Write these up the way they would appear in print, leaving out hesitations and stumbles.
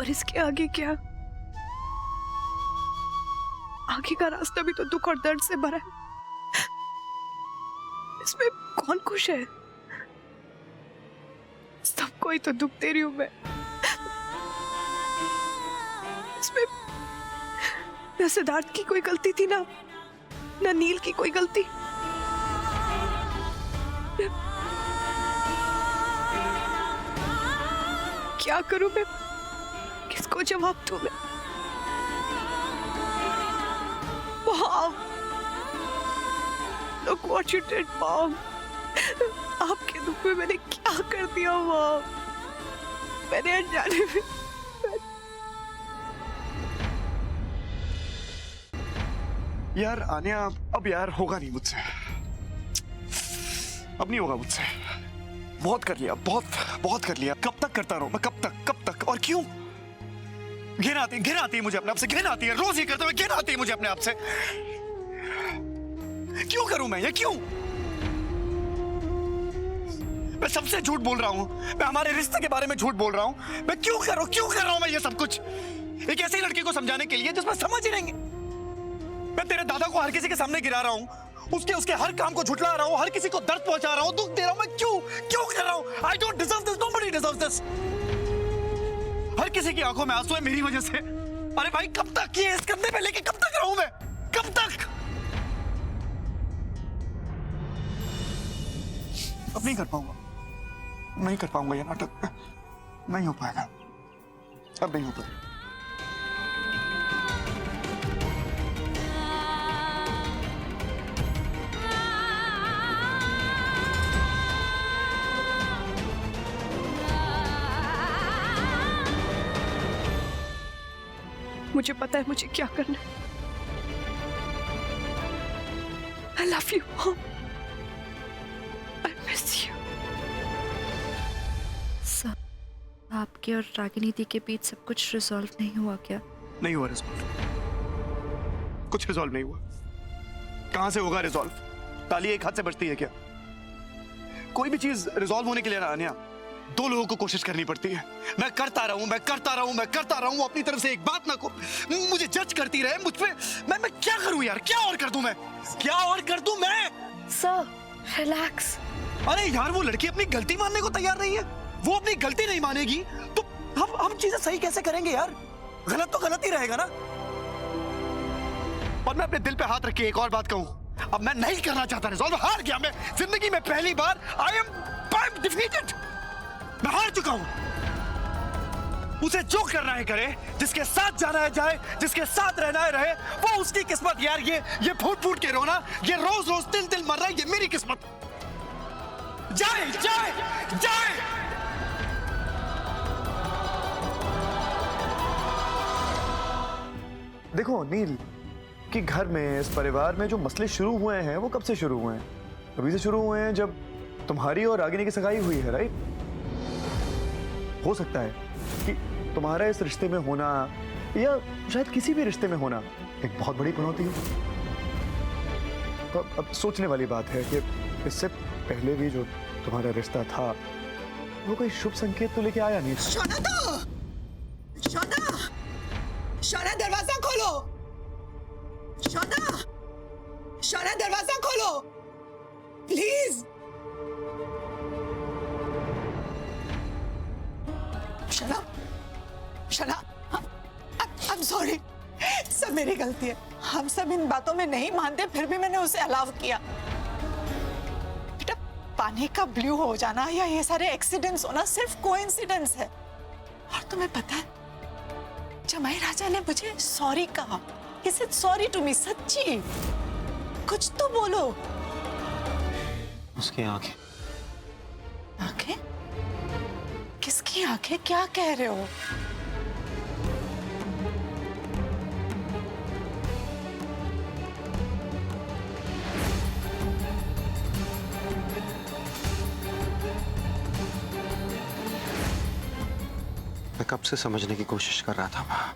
और इसके आगे क्या? आगे का रास्ता भी तो दुख और दर्द से भरा है। इसमें कौन खुश है? सबको ही तो दुख दे रही हूं मैं। इसमें न सिद्धार्थ की कोई गलती थी, ना नील की कोई गलती। क्या करूं मैं? किसको जवाब दूं मैं? Mom, look what you did, mom. आपके दुख में मैंने क्या कर दिया मॉम? मैंने अनजाने में। यार आन्या, अब यार होगा नहीं मुझसे, अब नहीं होगा मुझसे। बहुत कर लिया, बहुत कर लिया। कब तक करता रहूं मैं? कब तक और क्यों? घिन आती है मुझे अपने आप से, घिन आती है। रोज ये करता हूं, घिन आती है मुझे अपने आप से। क्यों करूं मैं ये? क्यों? मैं सबसे झूठ बोल रहा हूं, मैं हमारे रिश्ते के बारे में झूठ बोल रहा हूं। मैं क्यों कर रहा हूं मैं ये सब कुछ? एक ऐसी लड़की को समझाने के लिए जिसमें समझ ही नहीं। मैं तेरे दादा को हर किसी के सामने गिरा रहा हूं, उसके हर काम को झुठला रहा हूं, हर किसी को दर्द पहुंचा रहा हूं, दुख दे रहा हूं। मैं क्यों कर रहा हूं? I don't deserve this, nobody deserves this. हर किसी की आंखों में आंसू है मेरी वजह से। अरे भाई, कब तक ये इस कंधे पे लेके कब तक रहूं मैं? कब तक? अब नहीं कर पाऊंगा ये नाटक। नहीं हो पाएगा, अब नहीं हो पाएगा। मुझे पता है मुझे क्या करना है। I love you, Mom. I miss you. Sir, आपके और रागिनी दी के बीच सब कुछ रिजॉल्व नहीं हुआ क्या? नहीं हुआ रिजॉल्व, कुछ रिजॉल्व नहीं हुआ। कहां से होगा रिजॉल्व? ताली एक हाथ से बजती है क्या? कोई भी चीज रिजॉल्व होने के लिए ना आन्या, दो लोगों को कोशिश करनी पड़ती है। मैं करता रहूं अपनी तरफ से एक बात ना को मुझे जज करती रहे मुझ पे। मैं क्या करूं यार? क्या और कर दूं मैं? Sir, relax. अरे यार, वो लड़की अपनी गलती मानने को तैयार नहीं है। वो अपनी गलती नहीं मानेगी तो हम चीजें सही कैसे करेंगे यार? गलत तो गलत ही रहेगा ना। और मैं अपने दिल पे हाथ रख के एक और बात कहूं, अब मैं नहीं करना चाहता रिजॉल्व। हार गया मैं जिंदगी में पहली बार। I am defeated. मैं हार चुका हूं। उसे जो करना है करे, जिसके साथ जाना है जाए, जिसके साथ रहना है रहे, वो उसकी किस्मत यार। ये फूट के रोना, ये रोज रोज तिल मर रहा है, ये मेरी किस्मत। जाए। देखो नील, कि घर में, इस परिवार में जो मसले शुरू हुए हैं वो कब से शुरू हुए हैं? अभी से शुरू हुए हैं जब तुम्हारी और रागिनी की सगाई हुई है, राइट? हो सकता है कि तुम्हारा इस रिश्ते में होना, या शायद किसी भी रिश्ते में होना, एक बहुत बड़ी चुनौती है। तो अब सोचने वाली बात है कि इससे पहले भी जो तुम्हारा रिश्ता था वो कोई शुभ संकेत तो लेके आया नहीं। शोना, दरवाजा खोलो। शोना, दरवाजा खोलो please. Shona, I am sorry. सब मेरी गलती है। हम सब इन बातों में नहीं मानते, फिर भी मैंने उसे अलाउ किया। बेटा, पानी का ब्लू हो जाना या ये सारे एक्सीडेंट्स होना सिर्फ कोइंसिडेंस है। और तुम्हें पता है, जमाई राजा ने मुझे सॉरी कहा। He said sorry to me, सच्ची। कुछ तो बोलो। उसकी आंखें। आंखें? किसकी आंखें? क्या कह रहे हो? मैं कब से समझने की कोशिश कर रहा था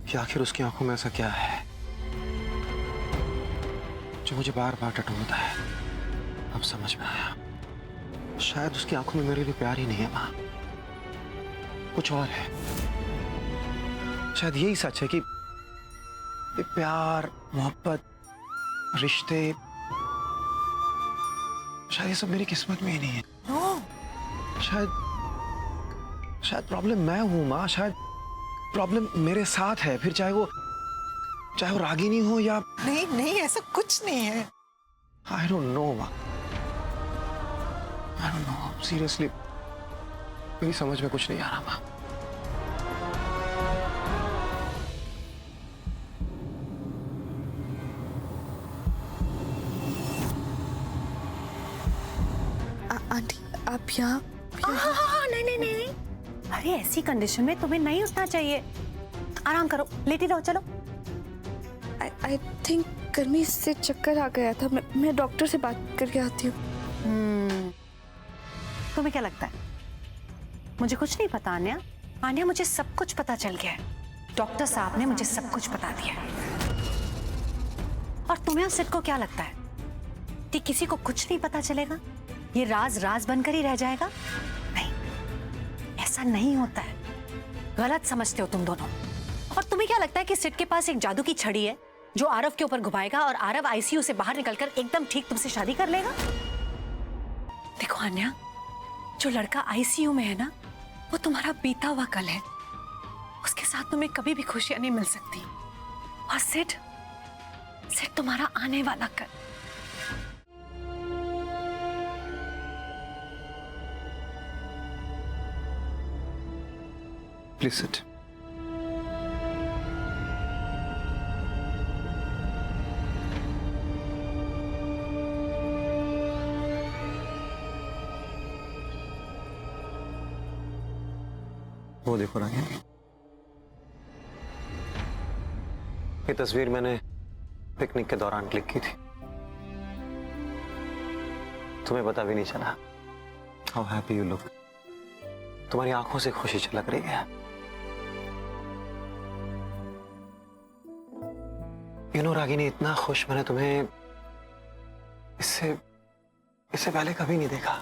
कि आखिर उसकी आंखों में ऐसा क्या है जो मुझे बार बार टटोलता है। अब समझ में आया। शायद उसकी आंखों में मेरे लिए प्यार ही नहीं है माँ, कुछ और है। शायद यही सच है कि ये प्यार, मोहब्बत, रिश्ते, शायद ये सब मेरी किस्मत में ही नहीं है। शायद प्रॉब्लम मैं हूं माँ, शायद प्रॉब्लम मेरे साथ है। फिर चाहे वो रागिनी हो या नहीं नहीं, ऐसा कुछ नहीं है। आई डोंट नो माँ, आई डोंट नो, सीरियसली मेरी समझ में कुछ नहीं आ रहा माँ। आंटी आप यहाँ हाँ, नहीं। अरे ऐसी कंडीशन में तुम्हें नहीं उठना चाहिए। आराम करो, लेटी रहो, चलो। आई थिंक गर्मी से चक्कर आ गया था। मैं डॉक्टर से बात करके आती हूँ। तुम्हें क्या लगता है मुझे कुछ नहीं पता? आन्या, मुझे सब कुछ पता चल गया है। डॉक्टर साहब ने मुझे सब कुछ बता दिया है। और तुम्हें और सिड को क्या लगता है कि किसी को कुछ नहीं पता चलेगा? ये राज बनकर ही रह जाएगा? नहीं, ऐसा नहीं होता है। गलत समझते हो तुम दोनों। और तुम्हें क्या लगता है कि सिड के पास एक जादू की छड़ी है जो आरव के ऊपर घुमाएगा और आरव आईसीयू से बाहर निकलकर एकदम ठीक तुमसे शादी कर लेगा? देखो आन्या, जो लड़का आईसीयू में है ना, वो तुम्हारा बीता हुआ कल है। उसके साथ तुम्हें कभी भी खुशियां नहीं मिल सकती। और सिड तुम्हारा आने वाला कल। Please sit. वो देखो रागिनी, ये तस्वीर मैंने पिकनिक के दौरान क्लिक की थी। तुम्हें पता भी नहीं चला। How happy you look. तुम्हारी आंखों से खुशी झलक रही है। यू नो रागिनी, इतना खुश मैंने तुम्हें इससे पहले कभी नहीं देखा।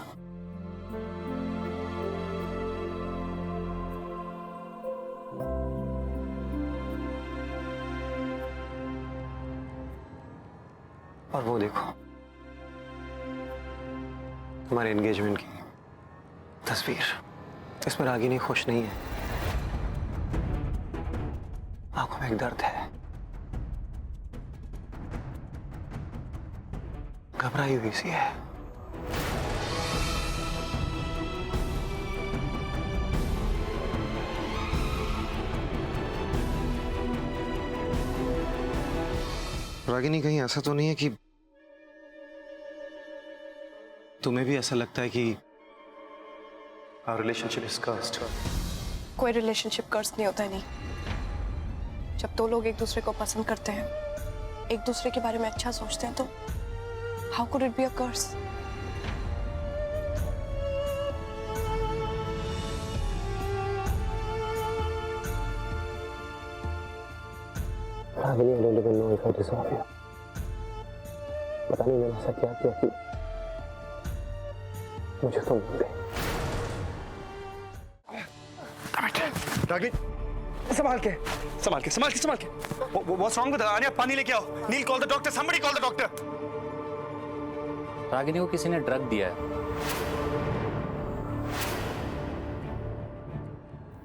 और वो देखो, हमारे एंगेजमेंट की तस्वीर, इसमें रागिनी खुश नहीं है। आंखों में एक दर्द है, घबराई हुई सी है। रागिनी, कहीं ऐसा तो नहीं है कि तुम्हें भी ऐसा लगता है कि our relationship is cursed? कोई रिलेशनशिप कर्स नहीं होता है। नहीं, जब दो लोग एक दूसरे को पसंद करते हैं, एक दूसरे के बारे में अच्छा सोचते हैं, तो how could it be a curse? Ragini, I don't even know if I deserve you. पता नहीं मैंने ऐसा क्या किया कि मुझे तो मिल गई। रागिनी, संभाल के। What's wrong with her? Anya, पानी लेके आओ। नील, call the doctor. Somebody call the doctor. Ragini को किसी ने ड्रग दिया है।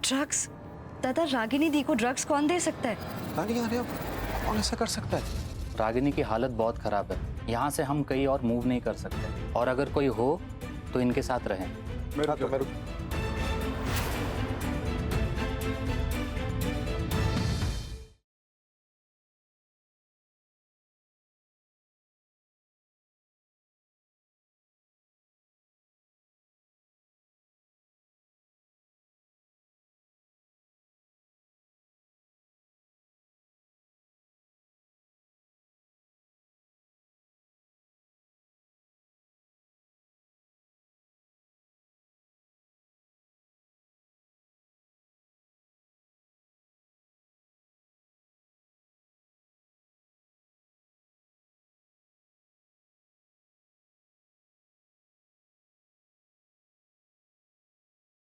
ड्रग्स? दादा, रागिनी दी को ड्रग्स कौन दे सकता है? रागिनी, आन्या, कौन ऐसा कर सकता है? रागिनी की हालत बहुत खराब है। यहाँ से हम कहीं और मूव नहीं कर सकते, और अगर कोई हो तो इनके साथ रहें। मैं रुक